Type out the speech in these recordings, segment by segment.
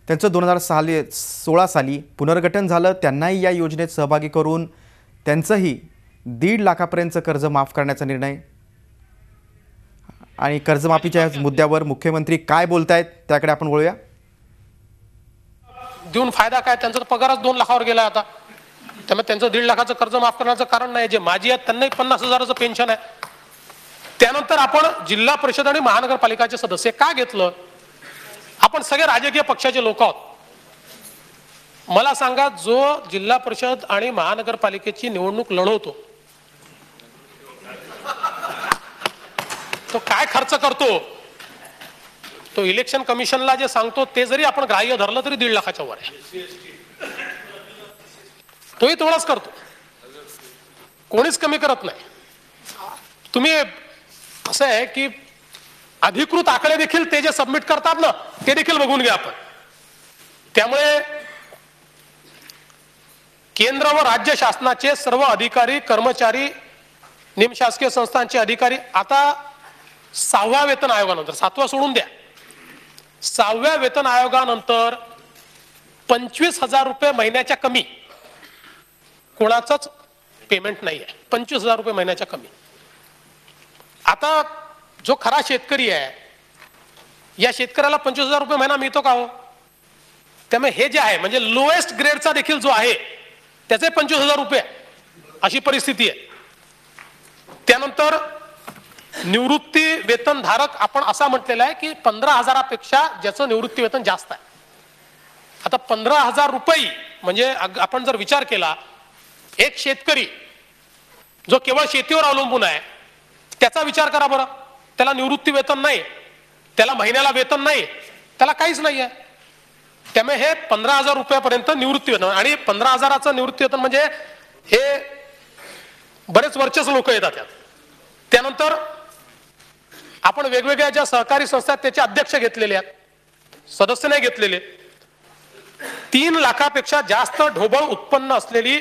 त्यांचं 2016 साली पुनर्गठन झालं. त्यांनाही या योजनेत सहभागी करून त्यांचंही 1.5 लाखापर्यंतचं कर्ज माफ करण्याचा निर्णय. आणि कर्जमाफीच्या मुद्द्यावर मुख्यमंत्री काय बोलतायत त्याकडे आपण वळूया. देऊन फायदा काय, त्यांचा पगारच 2 लाखावर गेला आता. त्यामुळे त्यांचं 1.5 लाखाचं कर्ज माफ करण्याचं कारण नाही. जे माजी आहेत त्यांनाही 50,000चं पेन्शन आहे. त्यानंतर आपण जिल्हा परिषद आणि महानगरपालिकाचे सदस्य का घेतलं? आपण सगळे राजकीय पक्षाचे लोक आहोत. मला सांगा, जो जिल्हा परिषद आणि महानगरपालिकेची निवडणूक लढवतो तो काय खर्च करतो? तो इलेक्शन कमिशनला जे सांगतो ते जरी आपण ग्राह्य धरलं तरी 1.5 लाखाच्या वर आहे. तोही तेवढाच करतो, कोणीच कमी करत नाही. तुम्ही असं आहे की अधिकृत आकडे देखील ते जे सबमिट करतात ना ते देखील बघून घ्या आपण. त्यामुळे केंद्र व राज्य शासनाचे सर्व अधिकारी, कर्मचारी, निमशासकीय संस्थांचे अधिकारी आता 6व्या वेतन आयोगानंतर, 7वा सोडून द्या, 6व्या वेतन आयोगानंतर 25,000 रुपये महिन्याच्या कमी कोणाचंच पेमेंट नाही आहे. 25,000 रुपये महिन्याच्या कमी. आता जो खरा शेतकरी आहे, या शेतकऱ्याला 25,000 रुपये महिना मिळतो का हो? त्यामुळे हे जे आहे म्हणजे लोएस्ट ग्रेडचा देखील जो आहे त्याचे 25,000 रुपये अशी परिस्थिती आहे. त्यानंतर निवृत्ती वेतन धारक आपण असा म्हटलेला आहे की 15,000पेक्षा ज्याचं निवृत्ती वेतन जास्त आहे. आता 15,000 रुपये म्हणजे आपण जर विचार केला, एक शेतकरी जो केवळ शेतीवर अवलंबून आहे त्याचा विचार करा बरं. त्याला निवृत्ती वेतन नाही, त्याला महिन्याला वेतन नाही, त्याला काहीच नाही आहे. त्यामुळे हे 15,000 रुपयापर्यंत निवृत्ती वेतन. आणि 15,000चं निवृत्ती वेतन म्हणजे हे बरेच वरचेच लोक येतात त्यात. त्यानंतर आपण वेगवेगळ्या ज्या सहकारी संस्था त्याचे अध्यक्ष घेतलेले आहेत, सदस्य नाही घेतलेले. 3 लाखापेक्षा जास्त ढोबळ उत्पन्न असलेली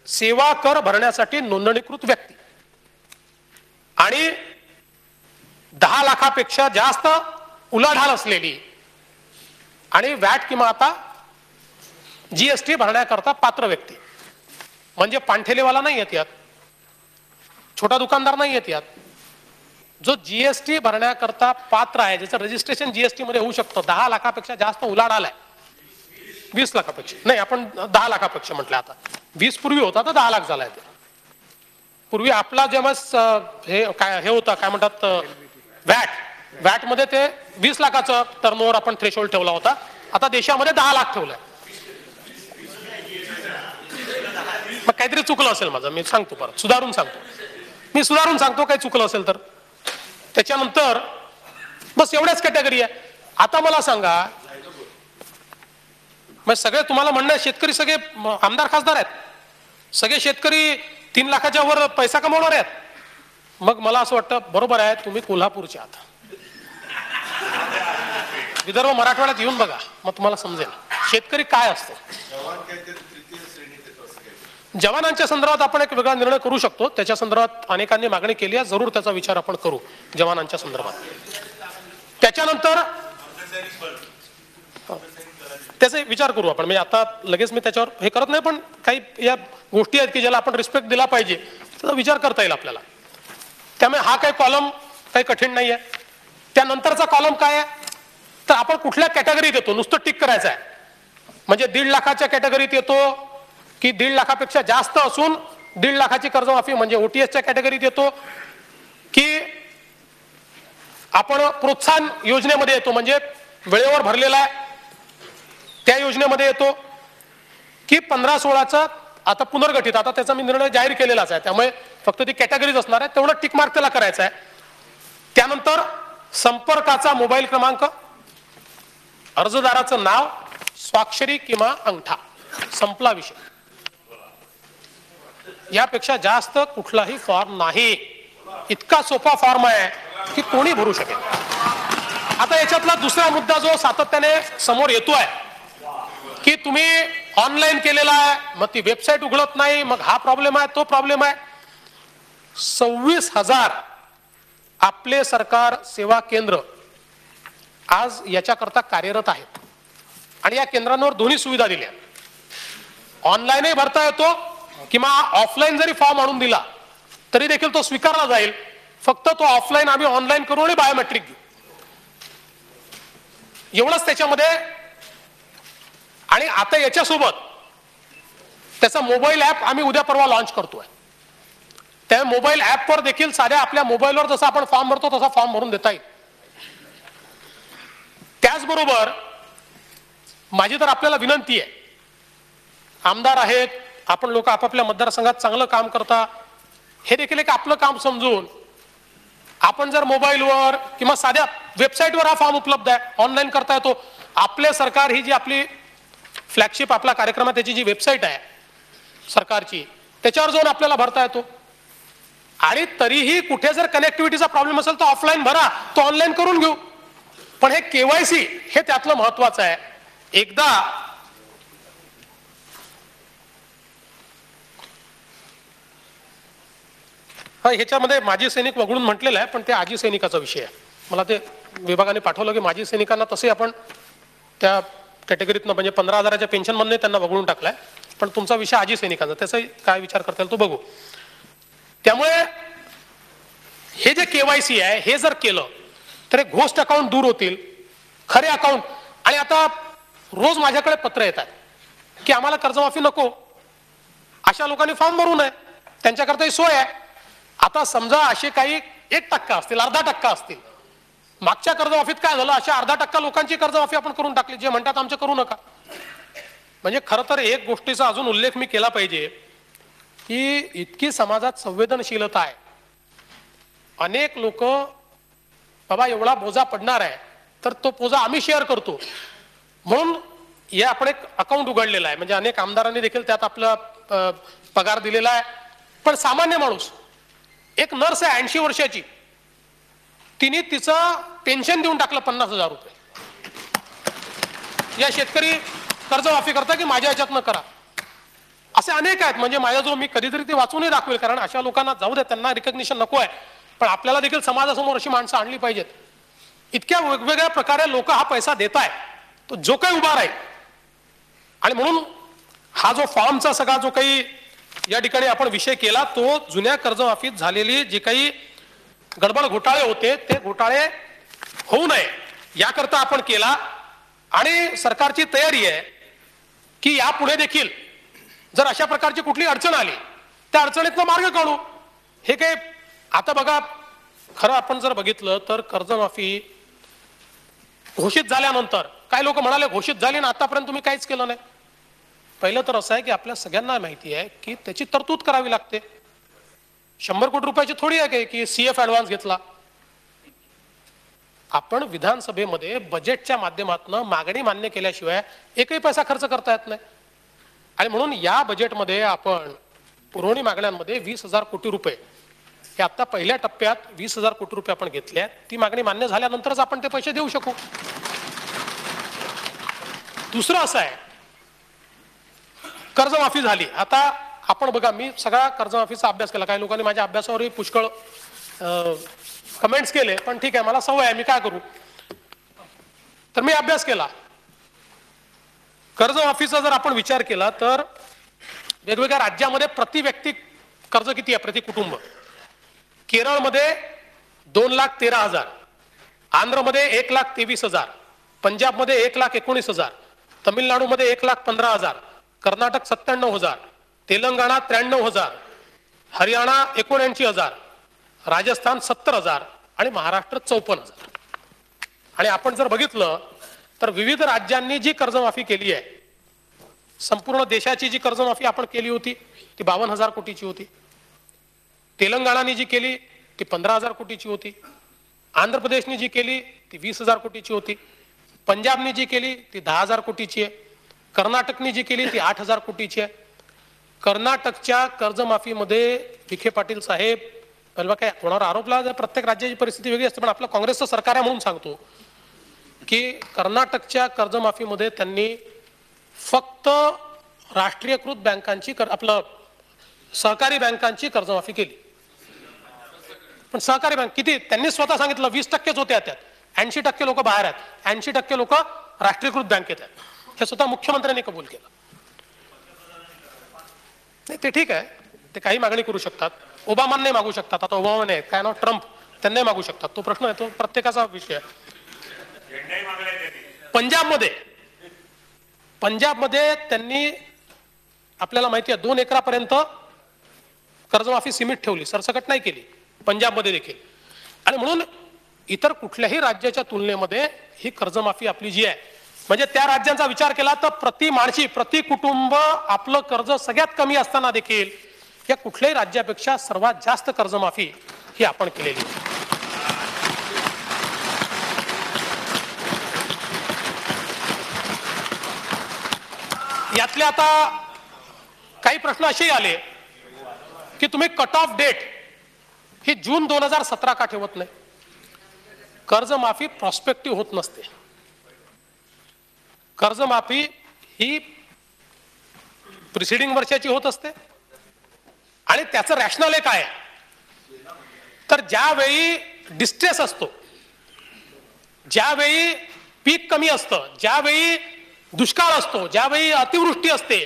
सेवा कर भरण्यासाठी नोंदणीकृत व्यक्ती आणि 10 लाखापेक्षा जास्त उलाढाल असलेली आणि वॅट किंवा आता जीएसटी भरण्याकरता पात्र व्यक्ती. म्हणजे पांठेलेवाला नाही येत यात, छोटा दुकानदार नाही येत यात. जो जीएसटी भरण्याकरता पात्र आहे, ज्याचं रजिस्ट्रेशन जीएसटी मध्ये होऊ शकतं, 10 लाखापेक्षा जास्त उलाढाल आहे, 20 लाखापेक्षा नाही, आपण 10 लाखापेक्षा म्हटलं. आता 20 पूर्वी होता तर 10 लाख झालाय. पूर्वी आपला जेव्हा हे होता काय म्हणतात वॅट मध्ये ते 20 लाखाचं टर्नओव्हर आपण थ्रेशोल्ड ठेवला होता. आता देशामध्ये 10 लाख ठेवलाय. मग काहीतरी चुकलं असेल माझं, मी सांगतो परत, सुधारून सांगतो काही चुकलं असेल तर. त्याच्यानंतर बस एवढ्याच कॅटेगरी आहे. आता मला सांगा, मग सगळे तुम्हाला म्हणणं शेतकरी सगळे आमदार खासदार आहेत, सगळे शेतकरी 3 लाखाच्या वर पैसा कमवणार आहेत. मग मला असं वाटतं बरोबर आहे, तुम्ही कोल्हापूरचे आहात, विदर्भ मराठवाड्यात येऊन बघा, मग तुम्हाला समजेल शेतकरी काय असतो. जवानांच्या संदर्भात आपण एक वेगळा निर्णय करू शकतो. त्याच्या संदर्भात अनेकांनी मागणी केली आहे, जरूर त्याचा विचार आपण करू जवानांच्या संदर्भात. त्याच्यानंतर त्याचा विचार करू आपण. म्हणजे आता लगेच मी त्याच्यावर हे करत नाही, पण काही या गोष्टी आहेत की ज्याला आपण रिस्पेक्ट दिला पाहिजे, त्याचा विचार करता येईल आपल्याला. त्यामुळे हा काही कॉलम काही कठीण नाही आहे. त्यानंतरचा कॉलम काय आहे तर आपण कुठल्या कॅटेगरीत येतो, नुसतं टिक करायचं आहे. म्हणजे 1.5 लाखाच्या कॅटेगरीत येतो की 1.5 लाखापेक्षा जास्त असून 1.5 लाखाची कर्जमाफी म्हणजे ओटीएसच्या कॅटेगरीत येतो, की आपण प्रोत्साहन योजनेमध्ये येतो म्हणजे वेळेवर भरलेला आहे त्या योजनेमध्ये येतो, की 15-16चा आता पुनर्गठित. आता त्याचा मी निर्णय जाहीर केलेलाच आहे, त्यामुळे फक्त ती कॅटेगरीज असणार आहे, तेवढं टिक मार्क त्याला करायचं आहे. त्यानंतर संपर्काचा मोबाईल क्रमांक, अर्जदाराचं नाव, स्वाक्षरी किंवा अंगठा, संपला विषय. यापेक्षा जास्त कुठलाही फॉर्म नाही. इतका सोपा फॉर्म आहे की कोणी भरू शकेल. आता याच्यातला दुसरा मुद्दा जो सातत्याने समोर येतोय की तुम्ही ऑनलाईन केलेला आहे, मग ती वेबसाईट उघडत नाही, मग हा प्रॉब्लेम आहे, तो प्रॉब्लेम आहे. 26,000 आपले सरकार सेवा केंद्र आज याच्याकरता कार्यरत आहेत. आणि या केंद्रांवर दोन्ही सुविधा दिल्या. ऑनलाईनही भरता येतो किंवा ऑफलाईन जरी फॉर्म आणून दिला तरी देखील तो स्वीकारला जाईल. फक्त तो ऑफलाईन आम्ही ऑनलाईन करू आणि बायोमेट्रिक घेऊ, एवढंच त्याच्यामध्ये. आणि आता याच्यासोबत त्याचा मोबाईल ऍप आम्ही उद्या परवा लॉन्च करतोय. त्या मोबाईल ऍपवर देखील साध्या आपल्या मोबाईलवर जसा आपण फॉर्म भरतो तसा फॉर्म भरून देता येईल. त्याचबरोबर माझी तर आपल्याला विनंती आहे, आमदार आहेत आपण, लोक आपापल्या मतदारसंघात चांगलं काम करता, हे देखील एक आपलं काम समजून आपण जर मोबाईलवर किंवा साध्या वेबसाईटवर हा फॉर्म उपलब्ध आहे, ऑनलाईन करता येतो. आपले सरकार ही जी आपली फ्लॅगशिप आपला कार्यक्रम आहे त्याची जी वेबसाईट आहे सरकारची, त्याच्यावर जाऊन आपल्याला भरता येतो. आणि तरीही कुठे जर कनेक्टिव्हिटीचा प्रॉब्लेम असेल तर ऑफलाईन भरा, तो ऑनलाईन करून घेऊ. पण हे केवायसी हे त्यातलं महत्वाचं आहे. एकदा ह्याच्यामध्ये माजी सैनिक वगळून म्हटलेलं आहे, पण ते आजी सैनिकाचा विषय आहे. मला ते विभागाने पाठवलं की माजी सैनिकांना तसे आपण त्या कॅटेगरीतनं म्हणजे 15,000च्या पेन्शन मधून त्यांना वगळून टाकलाय, पण तुमचा विषय आजी सैनिकांचा, त्याचा काय विचार करता येईल तो बघू. त्यामुळे हे जे केवायसी आहे हे जर केलं तर एक घोस्ट अकाउंट दूर होतील, खरे अकाउंट. आणि आता रोज माझ्याकडे पत्र येतात की आम्हाला कर्जमाफी नको, अशा लोकांनी फॉर्म भरू नये, त्यांच्याकरता ही सोय आहे. आता समजा असे काही 1% असतील, 0.5% असतील. मागच्या कर्जमाफीत काय झालं, अशा 0.5% लोकांची कर्जमाफी आपण करून टाकली, जे म्हणतात आमचं करू नका. म्हणजे खरं तर एक गोष्टीचा अजून उल्लेख मी केला पाहिजे की इतकी समाजात संवेदनशीलता आहे. अनेक लोक बाबा एवढा बोजा पडणार आहे तर तो बोजा आम्ही शेअर करतो म्हणून या आपण एक अकाउंट उघडलेलं आहे. म्हणजे अनेक आमदारांनी देखील त्यात आपला पगार दिलेला आहे. पण सामान्य माणूस, एक नर्स आहे 80 वर्षाची, तिने तिचं पेन्शन देऊन टाकलं 50,000 रुपये. या शेतकरी कर्जमाफी करता की माझ्या ह्याच्यातनं करा, असे अनेक आहेत. म्हणजे माझ्याजवळ मी कधीतरी ते वाचूनही दाखवेल, कारण अशा लोकांना जाऊ द्या, त्यांना रिकग्निशन नको आहे, पण आपल्याला देखील समाजासमोर अशी माणसं आणली पाहिजेत. इतक्या वेगवेगळ्या प्रकारे लोक हा पैसा देत आहे, तो जो काही उभा राहील. आणि म्हणून हा जो फॉर्मचा सगळा जो काही या ठिकाणी आपण विषय केला, तो जुन्या कर्जमाफीत झालेली जे काही गडबड घोटाळे होते ते घोटाळे होऊ नये याकरता आपण केला. आणि सरकारची तयारी आहे की यापुढे देखील जर अशा प्रकारची कुठली अडचण आली त्या अडचणीतनं मार्ग काढू. हे काही आता बघा, खरं आपण जर बघितलं तर कर्जमाफी घोषित झाल्यानंतर काही लोक म्हणाले घोषित झाली ना आतापर्यंत तुम्ही काहीच केलं नाही. पहिलं तर असं आहे की आपल्या सगळ्यांना माहिती आहे की त्याची तरतूद करावी लागते. 100 कोटी रुपयाची थोडी आहे की सीएफ ऍडव्हान्स घेतला. आपण विधानसभेमध्ये बजेटच्या माध्यमातून मागणी मान्य केल्याशिवाय एकही पैसा खर्च करता येत नाही. आणि म्हणून या बजेटमध्ये आपण पुरवणी मागण्यांमध्ये 20,000 कोटी रुपये हे आता पहिल्या टप्प्यात 20,000 कोटी रुपये आपण घेतले. ती मागणी मान्य झाल्यानंतरच आपण ते पैसे देऊ शकू. दुसरं असं आहे, कर्जमाफी झाली. आता आपण बघा, मी सगळा कर्जमाफीचा अभ्यास केला. काही लोकांनी माझ्या अभ्यासावरही पुष्कळ कमेंट्स केले, पण ठीक आहे, मला सवय आहे, मी काय करू. तर मी अभ्यास केला. कर्जमाफीचा जर आपण विचार केला तर वेगवेगळ्या राज्यामध्ये प्रति व्यक्ती कर्ज किती आहे, प्रति कुटुंब. केरळमध्ये 2,13,000, आंध्रमध्ये 1,23,000, पंजाबमध्ये 1,19,000, तमिळनाडूमध्ये 1,15,000, कर्नाटक 97,000, तेलंगणा 93,000, हरियाणा 79,000, राजस्थान 70,000 आणि महाराष्ट्र 54,000. आणि आपण जर बघितलं तर विविध राज्यांनी जी कर्जमाफी केली आहे, संपूर्ण देशाची जी कर्जमाफी आपण केली होती ती 52,000 कोटीची होती. तेलंगणाने जी केली ती 15,000 कोटीची होती. आंध्र प्रदेशने जी केली ती 20,000 कोटीची होती. पंजाबने जी केली ती 10,000 कोटीची आहे. कर्नाटकने जी केली ती 8,000 कोटीची आहे. कर्नाटकच्या कर्जमाफीमध्ये विखे पाटील साहेब, काय कोणावर आरोप लावला, प्रत्येक राज्याची परिस्थिती वेगळी असते, पण आपलं काँग्रेसचं सरकार आहे म्हणून सांगतो की कर्नाटकच्या कर्जमाफीमध्ये त्यांनी फक्त राष्ट्रीयकृत बँकांची आपलं सहकारी बँकांची कर्जमाफी केली. पण सहकारी बँक किती, त्यांनी स्वतः सांगितलं 20%च होत्या त्यात. 80% लोक बाहेर आहेत, 80% लोक राष्ट्रीयकृत बँकेत आहेत. हे स्वतः मुख्यमंत्र्यांनी कबूल केलं. नाही ते ठीक आहे, ते काही मागणी करू शकतात. ओबामा नाही मागू शकतात. आता ओबामा नाही, काय नाव ट्रम्प, त्यांनाही मागू शकतात. तो प्रश्न आहे, तो प्रत्येकाचा विषय आहे. पंजाबमध्ये त्यांनी आपल्याला माहिती आहे 2 एकरापर्यंत कर्जमाफी सीमित ठेवली, सरसकट नाही केली पंजाबमध्ये देखील. आणि म्हणून इतर कुठल्याही राज्याच्या तुलनेमध्ये ही कर्जमाफी आपली जी आहे, म्हणजे त्या राज्यांचा विचार केला तर प्रति माणशी प्रति कुटुंब आपलं कर्ज सगळ्यात कमी असताना देखील या कुठल्याही राज्यापेक्षा सर्वात जास्त कर्जमाफी ही आपण केलेली. यातले आता काही प्रश्न असेही आले की तुम्ही कट ऑफ डेट ही जून 2017 का ठेवत नाही? कर्जमाफी प्रॉस्पेक्टिव्ह होत नसते. कर्जमाफी ही प्रिसिडिंग वर्षाची होत असते. आणि त्याचं रॅशनल काय आहे, तर ज्यावेळी डिस्ट्रेस असतो, ज्यावेळी पीक कमी असतं, ज्यावेळी दुष्काळ असतो, ज्यावेळी अतिवृष्टी असते.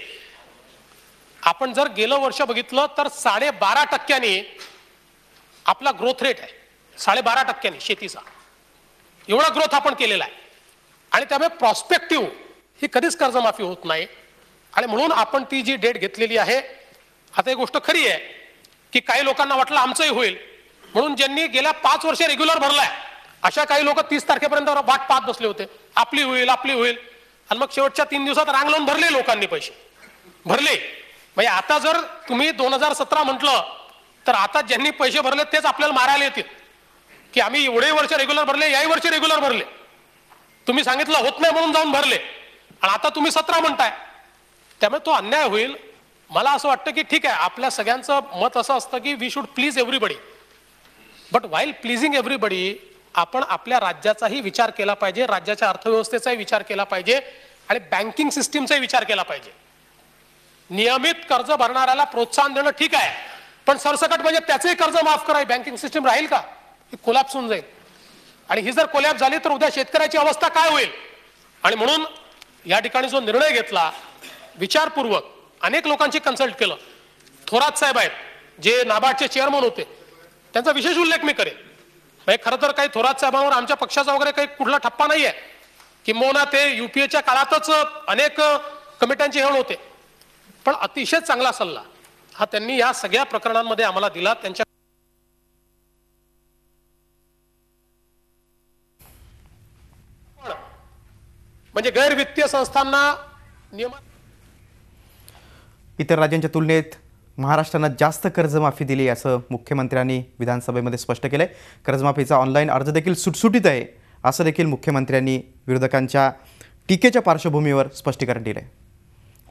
आपण जर गेलं वर्ष बघितलं तर 12.5% आपला ग्रोथ रेट आहे. 12.5% शेतीचा एवढा ग्रोथ आपण केलेला आहे. आणि त्यामुळे प्रॉस्पेक्टिव्ह ही कधीच कर्जमाफी होत नाही. आणि म्हणून आपण ती जी डेट घेतलेली आहे, आता ही गोष्ट खरी आहे की काही लोकांना वाटलं आमचंही होईल म्हणून ज्यांनी गेल्या 5 वर्ष रेग्युलर भरलाय अशा काही लोक 30 तारखेपर्यंत वाट पाहत बसले होते, आपली होईल आपली होईल. आणि मग शेवटच्या 3 दिवसात रांग लावून भरले, लोकांनी पैसे भरले. म्हणजे आता जर तुम्ही 2017 म्हटलं तर आता ज्यांनी पैसे भरले तेच आपल्याला मारायला येतील की आम्ही एवढे वर्ष रेग्युलर भरले, याही वर्षी रेग्युलर भरले, तुम्ही सांगितलं होत नाही म्हणून जाऊन भरले आणि आता तुम्ही 17 म्हणताय. त्यामुळे तो अन्याय होईल. मला असं वाटतं की ठीक आहे, आपल्या सगळ्यांचं मत असं असतं की we should please everybody, but while pleasing everybody आपण आपल्या राज्याचाही विचार केला पाहिजे, राज्याच्या अर्थव्यवस्थेचाही विचार केला पाहिजे आणि बँकिंग सिस्टीमचाही विचार केला पाहिजे. नियमित कर्ज भरणाऱ्याला प्रोत्साहन देणं ठीक आहे, पण सरसकट म्हणजे त्याचंही कर्ज माफ कराय, बँकिंग सिस्टीम राहील का? ही कोलॅप्स होऊन जाईल. आणि ही जर कोलॅप्स झाली तर उद्या शेतकऱ्याची अवस्था काय होईल? आणि म्हणून या ठिकाणी जो निर्णय घेतला विचारपूर्वक, अनेक लोकांची कन्सल्ट केलं. थोरात साहेब आहेत जे नाबार्डचे चेअरमन होते, त्यांचा विशेष उल्लेख मी करेन. खरं तर काही थोरात साहेबांवर आमच्या पक्षाचा वगैरे काही कुठला ठप्पा नाहीये, किंबहुना ते युपीएच्या काळातच अनेक कमिट्यांचे हेड होते. पण अतिशय चांगला सल्ला हा त्यांनी या सगळ्या प्रकरणांमध्ये आम्हाला दिला. त्यांच्या म्हणजे गैर वित्तीय संस्थांना नियमात इतर राज्यांच्या तुलनेत महाराष्ट्रानं जास्त कर्जमाफी दिली असं मुख्यमंत्र्यांनी विधानसभेमध्ये स्पष्ट केलंय. कर्जमाफीचा ऑनलाईन अर्ज देखील सुटसुटीत आहे असं देखील मुख्यमंत्र्यांनी विरोधकांच्या टीकेच्या पार्श्वभूमीवर स्पष्टीकरण दिलंय.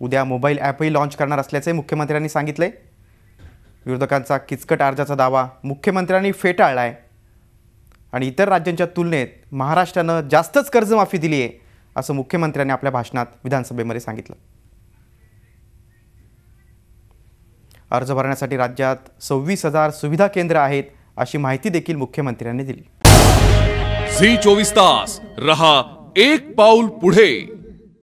उद्या मोबाईल ॲपही लॉन्च करणार असल्याचे मुख्यमंत्र्यांनी सांगितलंय. विरोधकांचा किचकट अर्जाचा दावा मुख्यमंत्र्यांनी फेटाळलाय आणि इतर राज्यांच्या तुलनेत महाराष्ट्रानं जास्तच कर्जमाफी दिली आहे असं मुख्यमंत्र्यांनी आपल्या भाषणात विधानसभेमध्ये सांगितलं. अर्ज भरण्यासाठी राज्यात 26,000 सुविधा केंद्र आहेत अशी माहिती देखील मुख्यमंत्र्यांनी दिली. झी 24 तास रहा एक पाऊल पुढे.